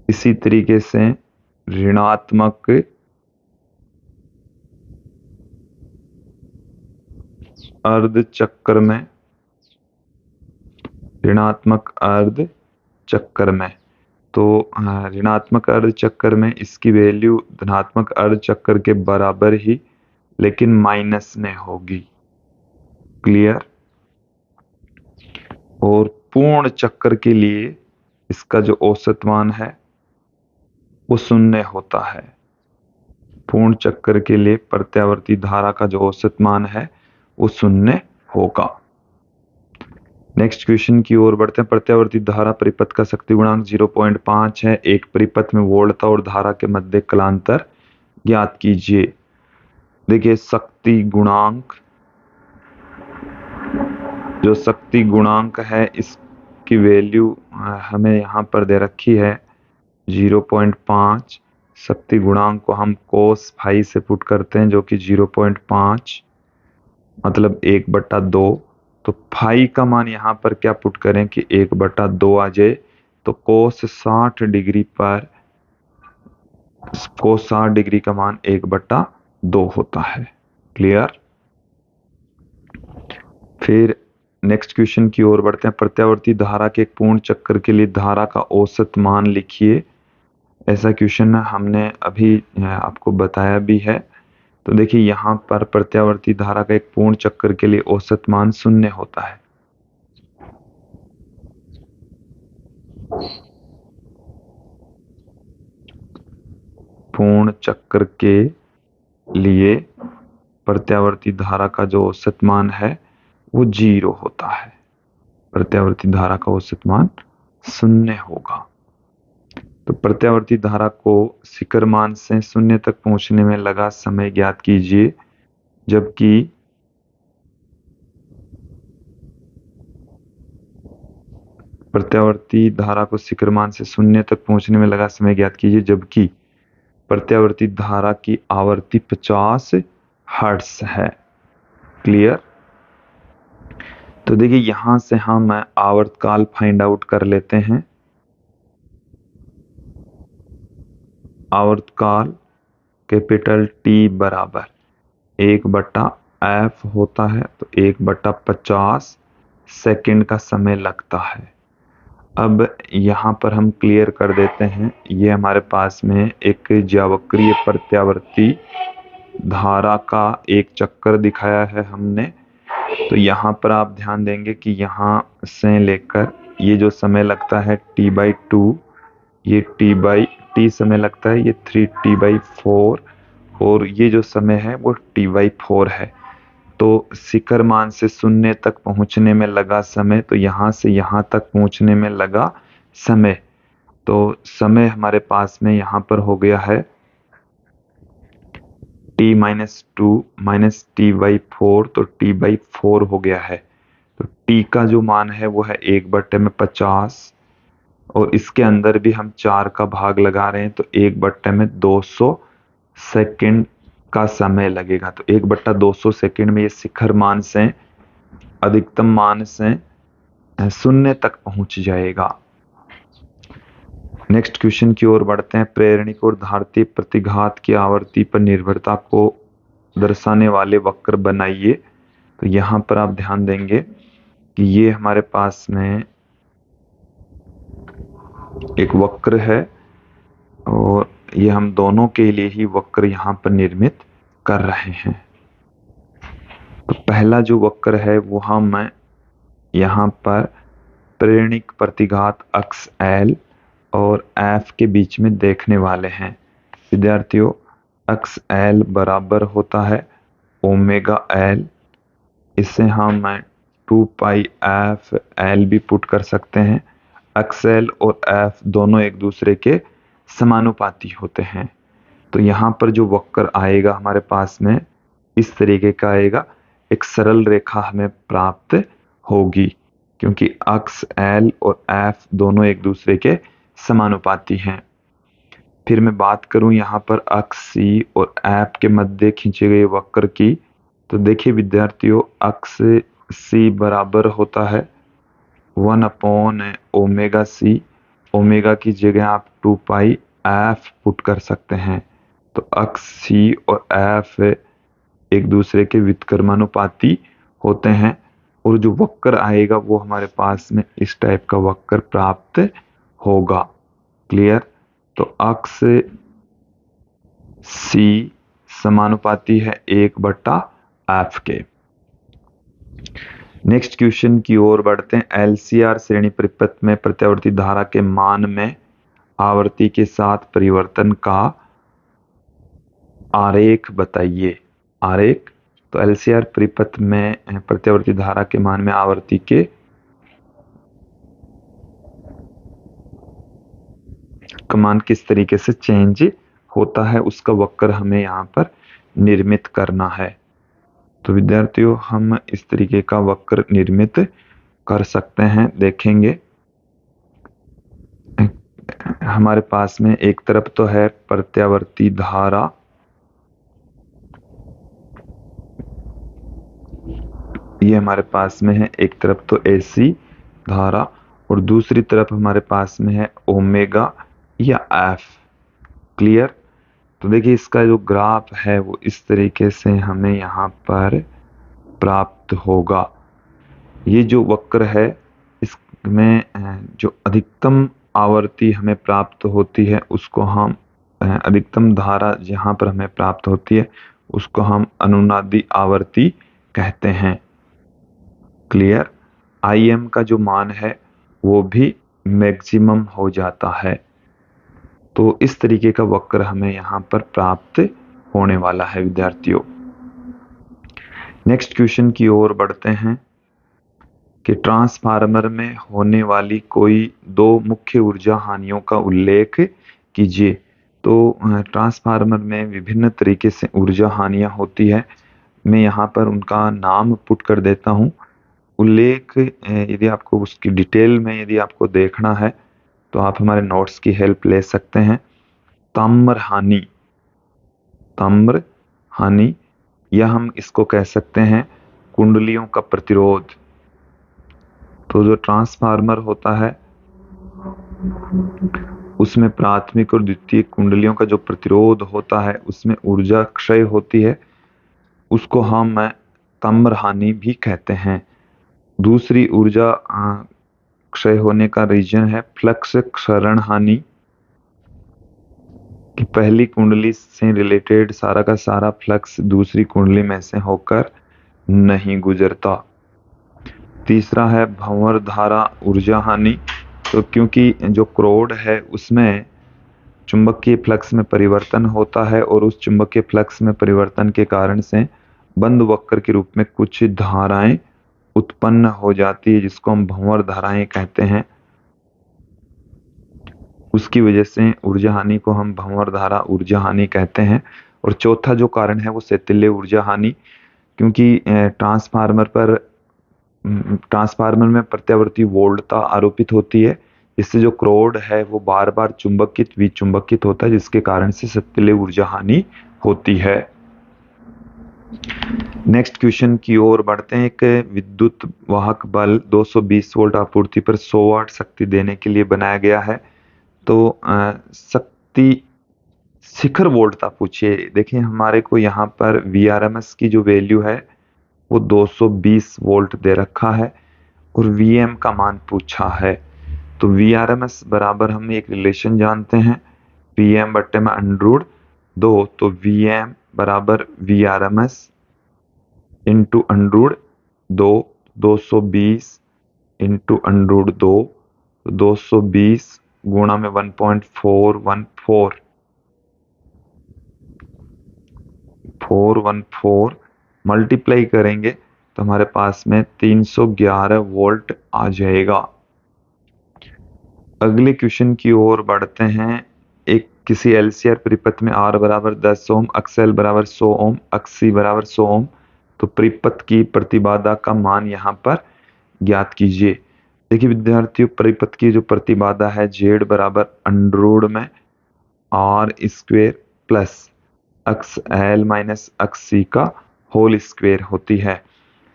A: इसी तरीके से ऋणात्मक अर्ध चक्र में, ऋणात्मक अर्ध चक्र में, तो ऋणात्मक अर्ध चक्र में इसकी वैल्यू धनात्मक अर्ध चक्र के बराबर ही लेकिन माइनस में होगी। क्लियर। और पूर्ण चक्र के लिए इसका जो औसत मान है वो शून्य होता है। पूर्ण चक्र के लिए प्रत्यावर्ती धारा का जो औसत मान है वो शून्य होगा। नेक्स्ट क्वेश्चन की ओर बढ़ते हैं। प्रत्यावर्ती धारा परिपथ का शक्ति गुणांक 0.5 है। एक परिपथ में वोल्टता और धारा के मध्य कलांतर ज्ञात कीजिए। देखिए शक्ति गुणांक, जो शक्ति गुणांक है इसकी वैल्यू हमें यहाँ पर दे रखी है 0.5। शक्ति गुणांक को हम cos फाई से पुट करते हैं जो कि 0.5 मतलब 1/2। तो फाई का मान यहाँ पर क्या पुट करें कि 1/2 आ जाए, तो cos 60 डिग्री पर cos 60 डिग्री का मान 1/2 होता है। क्लियर। फिर नेक्स्ट क्वेश्चन की ओर बढ़ते हैं। प्रत्यावर्ती धारा के एक पूर्ण चक्र के लिए धारा का औसत मान लिखिए। ऐसा क्वेश्चन हमने अभी आपको बताया भी है। तो देखिए यहाँ पर प्रत्यावर्ती धारा का एक पूर्ण चक्र के लिए औसत मान 0 होता है। पूर्ण चक्र के लिए प्रत्यावर्ती धारा का जो औसत मान है वो 0 होता है। प्रत्यावर्ती धारा का औसत मान 0 होगा। तो प्रत्यावर्ती धारा को शिखर मान से 0 तक पहुंचने में लगा समय ज्ञात कीजिए। जबकि प्रत्यावर्ती धारा को शिखर मान से 0 तक पहुंचने में लगा समय ज्ञात कीजिए, जबकि प्रत्यावर्ती धारा की आवृत्ति 50 हर्ट्ज है। क्लियर। तो देखिए यहां से हम आवर्तकाल फाइंड आउट कर लेते हैं। आवर्तकाल कैपिटल टी बराबर 1/f होता है, तो 1/50 सेकंड का समय लगता है। अब यहाँ पर हम क्लियर कर देते हैं। ये हमारे पास में एक ज्यावक्रीय प्रत्यावर्ती धारा का एक चक्कर दिखाया है हमने। तो यहाँ पर आप ध्यान देंगे कि यहाँ से लेकर ये जो समय लगता है t/2, ये t समय लगता है, ये 3t/4 और ये जो समय है वो t/4 है। तो शिखर मान से 0 तक पहुंचने में लगा समय, तो यहां से यहां तक पहुंचने में लगा समय, तो समय हमारे पास में यहां पर हो गया है t-2 माइनस t/4, तो t/4 हो गया है। तो t का जो मान है वो है 1/50 और इसके अंदर भी हम 4 का भाग लगा रहे हैं, तो 1/200 सेकंड का समय लगेगा। तो 1/200 सेकंड में ये शिखर मान से अधिकतम मान से 0 तक पहुंच जाएगा। नेक्स्ट क्वेश्चन की ओर बढ़ते हैं। प्रेरणिक और धारतीय प्रतिघात की आवृत्ति पर निर्भरता को दर्शाने वाले वक्र बनाइए। तो यहाँ पर आप ध्यान देंगे कि ये हमारे पास में एक वक्र है और ये हम दोनों के लिए ही वक्र यहाँ पर निर्मित कर रहे हैं। तो पहला जो वक्र है वो हम यहाँ पर प्रेरणिक प्रतिघात अक्ष L और F के बीच में देखने वाले हैं। विद्यार्थियों, अक्ष L बराबर होता है ओमेगा L, इसे हम 2πf_L भी पुट कर सकते हैं। अक्ष L और F दोनों एक दूसरे के समानुपाती होते हैं। तो यहाँ पर जो वक्र आएगा हमारे पास में इस तरीके का आएगा, एक सरल रेखा हमें प्राप्त होगी क्योंकि अक्ष L और F दोनों एक दूसरे के समानुपाती हैं। फिर मैं बात करूं यहाँ पर अक्ष C और F के मध्य खींचे गए वक्र की, तो देखिए विद्यार्थियों, अक्ष C बराबर होता है 1/ओमेगा C ओमेगा की जगह आप 2 पाई एफ पुट कर सकते हैं। तो अक्ष सी और एफ एक दूसरे के व्युत्क्रमानुपाती होते हैं और जो वक्र आएगा वो हमारे पास में इस टाइप का वक्र प्राप्त होगा। क्लियर? तो अक्ष सी समानुपाती है 1/f के। नेक्स्ट क्वेश्चन की ओर बढ़ते हैं। एलसीआर श्रेणी परिपथ में प्रत्यावर्ती धारा के मान में आवर्ती के साथ परिवर्तन का आरेख बताइए। आरेख, तो एलसीआर परिपथ में प्रत्यावर्ती धारा के मान में आवर्ती के मान किस तरीके से चेंज होता है उसका वक्र हमें यहाँ पर निर्मित करना है। तो विद्यार्थियों हम इस तरीके का वक्र निर्मित कर सकते हैं। देखेंगे हमारे पास में एक तरफ तो है प्रत्यावर्ती धारा, ये हमारे पास में है एक तरफ तो एसी धारा और दूसरी तरफ हमारे पास में है ओमेगा या एफ। क्लियर? तो देखिए इसका जो ग्राफ है वो इस तरीके से हमें यहाँ पर प्राप्त होगा। ये जो वक्र है इसमें जो अधिकतम आवर्ती हमें प्राप्त होती है उसको हम अधिकतम धारा जहाँ पर हमें प्राप्त होती है उसको हम अनुनादी आवर्ती कहते हैं। क्लियर? IM का जो मान है वो भी मैक्सिमम हो जाता है। तो इस तरीके का वक्र हमें यहाँ पर प्राप्त होने वाला है विद्यार्थियों। नेक्स्ट क्वेश्चन की ओर बढ़ते हैं कि ट्रांसफार्मर में होने वाली कोई दो मुख्य ऊर्जा हानियों का उल्लेख कीजिए। तो ट्रांसफार्मर में विभिन्न तरीके से ऊर्जा हानियां होती है। मैं यहाँ पर उनका नाम पुट कर देता हूँ। उल्लेख यदि आपको उसकी डिटेल में यदि आपको देखना है तो आप हमारे नोट्स की हेल्प ले सकते हैं। ताम्र हानि, ताम्र हानि, या हम इसको कह सकते हैं कुंडलियों का प्रतिरोध। तो जो ट्रांसफार्मर होता है उसमें प्राथमिक और द्वितीयक कुंडलियों का जो प्रतिरोध होता है उसमें ऊर्जा क्षय होती है, उसको हम ताम्र हानि भी कहते हैं। दूसरी ऊर्जा क्षय होने का रीजन है फ्लक्स क्षरण हानि, कि पहली कुंडली से रिलेटेड सारा का सारा फ्लक्स दूसरी कुंडली में से होकर नहीं गुजरता। तीसरा है भंवर धारा ऊर्जा हानि, तो क्योंकि जो क्रोड है उसमें चुंबकीय फ्लक्स में परिवर्तन होता है और उस चुंबकीय फ्लक्स में परिवर्तन के कारण से बंद वक्र के रूप में कुछ धाराएं उत्पन्न हो जाती है जिसको हम भंवर धाराएं कहते हैं। उसकी वजह से ऊर्जा हानि को हम भंवर धारा ऊर्जा हानि कहते हैं। और चौथा जो कारण है वो सेतल्य ऊर्जा हानि, क्योंकि ट्रांसफार्मर में प्रत्यावर्ती वोल्टता आरोपित होती है, इससे जो क्रोड है वो बार बार चुंबकित विचुंबकित होता है जिसके कारण से सेतल्य ऊर्जा हानि होती है। नेक्स्ट क्वेश्चन की ओर बढ़ते हैं। एक विद्युत वाहक बल 220 वोल्ट आपूर्ति पर 100 वाट शक्ति देने के लिए बनाया गया है। तो शक्ति शिखर वोल्टता पूछिए। देखिए हमारे को यहाँ पर VRMS की जो वैल्यू है वो 220 वोल्ट दे रखा है और VM का मान पूछा है। तो VRMS बराबर हम एक रिलेशन जानते हैं PM बट्टे में √2, तो VM बराबर VRMS इंटू √2, 220 इंटू √2, 220 गुणा में 414 मल्टीप्लाई करेंगे तो हमारे पास में 311 वोल्ट आ जाएगा। अगले क्वेश्चन की ओर बढ़ते हैं। एक किसी एलसीआर परिपथ में R बराबर 10 ओम, अक्ष L बराबर 100 ओम, अक्ष C बराबर 100 ओम, तो परिपथ की प्रतिबाधा का मान यहाँ पर ज्ञात कीजिए। देखिए विद्यार्थियों परिपथ की जो प्रतिबाधा है Z बराबर √ में R² प्लस अक्ष L माइनस अक्ष C का होल स्क्वायर होती है।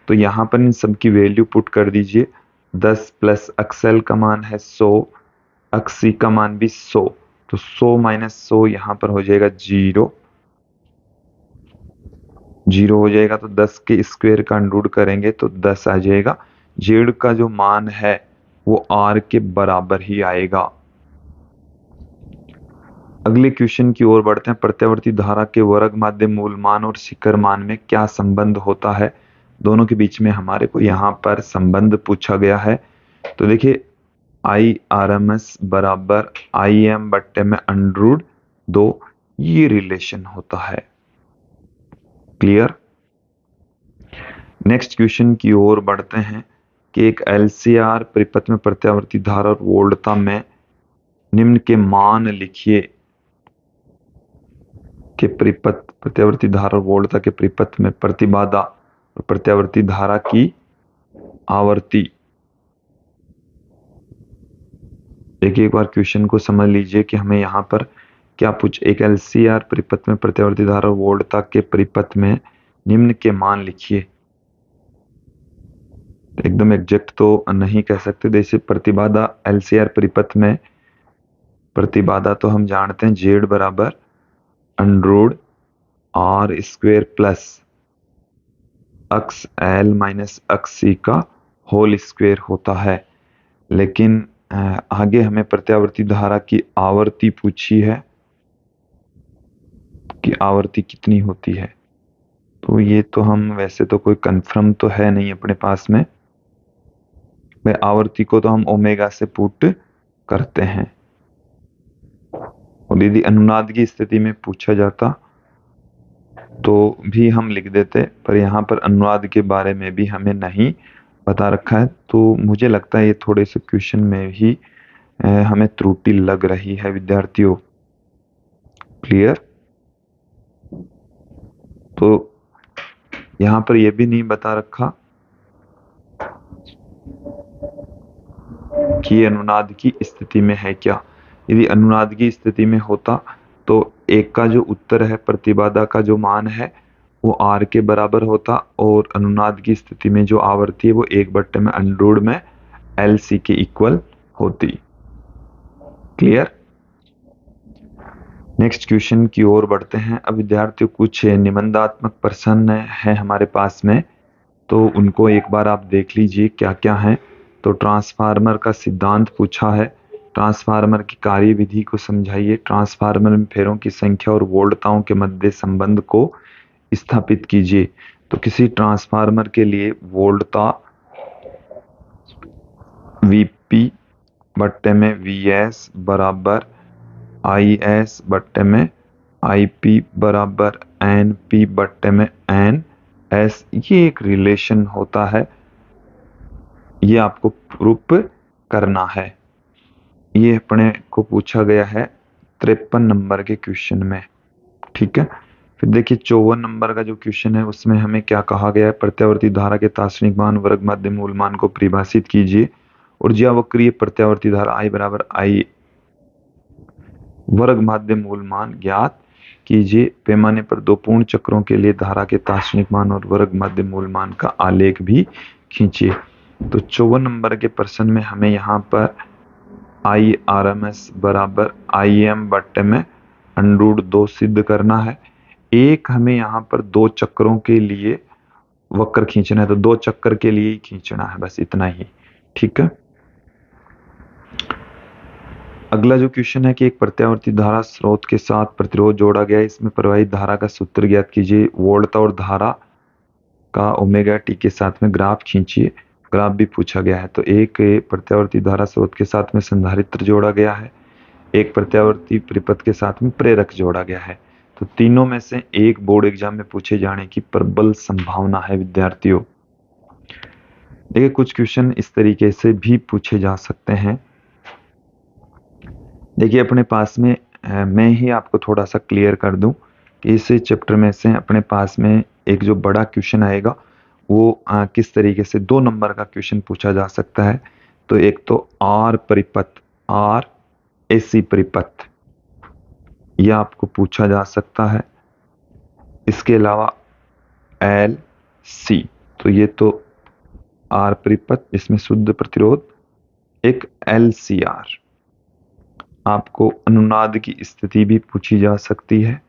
A: तो यहाँ पर इन सब की वैल्यू पुट कर दीजिए। 10 प्लस अक्ष L का मान है 100 अक्स सी का मान भी 100, तो 100 माइनस 100 यहां पर हो जाएगा 0, 0 हो जाएगा। तो 10 के स्क्वायर का अंडर रूट करेंगे तो 10 आ जाएगा। जेड का जो मान है वो आर के बराबर ही आएगा। अगले क्वेश्चन की ओर बढ़ते हैं। प्रत्यावर्ती धारा के वर्ग माध्य मूल मान और शिखर मान में क्या संबंध होता है? दोनों के बीच में हमारे को यहाँ पर संबंध पूछा गया है। तो देखिए आई आर एम एस बराबर आई एम बट्टे में अंडर रूट 2, ये रिलेशन होता है। क्लियर? नेक्स्ट क्वेश्चन की ओर बढ़ते हैं कि एक एलसीआर परिपथ में प्रत्यावर्ती धारा और वोल्टता में निम्न के मान लिखिए के परिपथ प्रत्यावर्ती धारा और वोल्टता के परिपथ में प्रतिबाधा और प्रत्यावर्ती धारा की आवर्ती। एक बार क्वेश्चन को समझ लीजिए कि हमें यहाँ पर क्या पूछ, एक एलसीआर परिपथ में प्रत्यावर्ती धारा और वोल्टता के परिपथ में निम्न के मान लिखिए। एकदम एग्जैक्ट तो नहीं कह सकते। जैसे प्रतिबाधा एलसीआर परिपथ में प्रतिबाधा तो हम जानते हैं जेड बराबर under root R square plus X L minus X C का होल स्क्वेयर होता है। लेकिन आगे हमें प्रत्यावर्ती धारा की आवर्ती पूछी है कि आवर्ती कितनी होती है। तो ये तो हम वैसे तो कोई कंफर्म तो है नहीं अपने पास में, भाई आवर्ती को तो हम ओमेगा से पुट करते हैं। और यदि अनुनाद की स्थिति में पूछा जाता तो भी हम लिख देते, पर यहाँ पर अनुनाद के बारे में भी हमें नहीं बता रखा है। तो मुझे लगता है ये थोड़े से क्वेश्चन में ही हमें त्रुटि लग रही है विद्यार्थियों। क्लियर? तो यहाँ पर यह भी नहीं बता रखा कि अनुनाद की स्थिति में है क्या। यदि अनुनाद की स्थिति में होता तो एक का जो उत्तर है प्रतिबाधा का जो मान है वो आर के बराबर होता, और अनुनाद की स्थिति में जो आवर्ती है वो 1 में अंडर रूट में एल सी के इक्वल होती। क्लियर? नेक्स्ट क्वेश्चन की ओर बढ़ते हैं। अब विद्यार्थियों कुछ निबंधात्मक प्रश्न है हमारे पास में, तो उनको एक बार आप देख लीजिए क्या क्या है। तो ट्रांसफार्मर का सिद्धांत पूछा है, ट्रांसफार्मर की कार्यविधि को समझाइए, ट्रांसफार्मर में फेरों की संख्या और वोल्टताओं के मध्य संबंध को स्थापित कीजिए। तो किसी ट्रांसफार्मर के लिए वोल्टता वीपी बट्टे में वीएस बराबर आईएस बट्टे में आईपी बराबर एनपी बट्टे में एन एस, ये एक रिलेशन होता है, ये आपको प्रूफ करना है। ये अपने को पूछा गया है 53 नंबर के क्वेश्चन में। ठीक है, फिर देखिए 54 नंबर का जो क्वेश्चन है उसमें हमें क्या कहा गया है, प्रत्यावर्ती धारा के तात्क्षणिक मान वर्ग माध्य मूल मान को परिभाषित कीजिए और ज्यावक्रीय प्रत्यावर्ती धारा आई बराबर आई वर्ग माध्य मूल मान ज्ञात कीजिए। पैमाने पर 2 पूर्ण चक्रों के लिए धारा के तात्क्षणिक मान और वर्ग माध्य मूल मान का आलेख भी खींचिए। तो 54 नंबर के प्रश्न में हमें यहाँ पर आई आर एम एस बराबर आई एम बट्टे में अंडर रूट 2 सिद्ध करना है। एक हमें यहाँ पर 2 चक्रों के लिए वक्र खींचना है, तो 2 चक्कर के लिए ही खींचना है, बस इतना ही। ठीक है, अगला जो क्वेश्चन है कि एक प्रत्यावर्ती धारा स्रोत के साथ प्रतिरोध जोड़ा गया है, इसमें प्रवाहित धारा का सूत्र ज्ञात कीजिए। वोल्टता और धारा का ओमेगा टी के साथ में ग्राफ खींचिए, ग्राफ भी पूछा गया है। तो एक प्रत्यावर्ती धारा स्रोत के साथ में संधारित्र जोड़ा गया है, एक प्रत्यावर्ती परिपथ के साथ में प्रेरक जोड़ा गया है। तो तीनों में से एक बोर्ड एग्जाम में पूछे जाने की प्रबल संभावना है विद्यार्थियों। देखिए कुछ क्वेश्चन इस तरीके से भी पूछे जा सकते हैं। देखिए अपने पास में मैं ही आपको थोड़ा सा क्लियर कर दूं कि इस चैप्टर में से अपने पास में एक जो बड़ा क्वेश्चन आएगा वो किस तरीके से 2 नंबर का क्वेश्चन पूछा जा सकता है। तो एक तो आर परिपथ, आर एसी परिपथ, यह आपको पूछा जा सकता है। इसके अलावा एल सी, तो ये तो आर परिपथ इसमें शुद्ध प्रतिरोध, एक एल सी आर, आपको अनुनाद की स्थिति भी पूछी जा सकती है।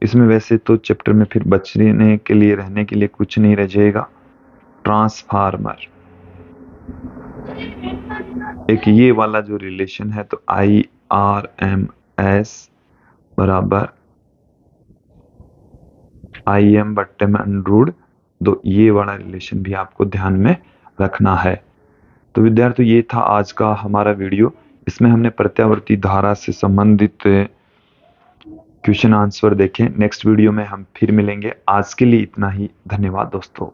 A: इसमें वैसे तो चैप्टर में फिर बचने के लिए रहने के लिए कुछ नहीं रह जाएगा। ट्रांसफार्मर, एक ये वाला जो रिलेशन है तो IRMS बराबर IM/√2, तो ये वाला रिलेशन भी आपको ध्यान में रखना है। तो विद्यार्थियों, ये था आज का हमारा वीडियो। इसमें हमने प्रत्यावर्ती धारा से संबंधित क्वेश्चन आंसर देखें। नेक्स्ट वीडियो में हम फिर मिलेंगे। आज के लिए इतना ही। धन्यवाद दोस्तों।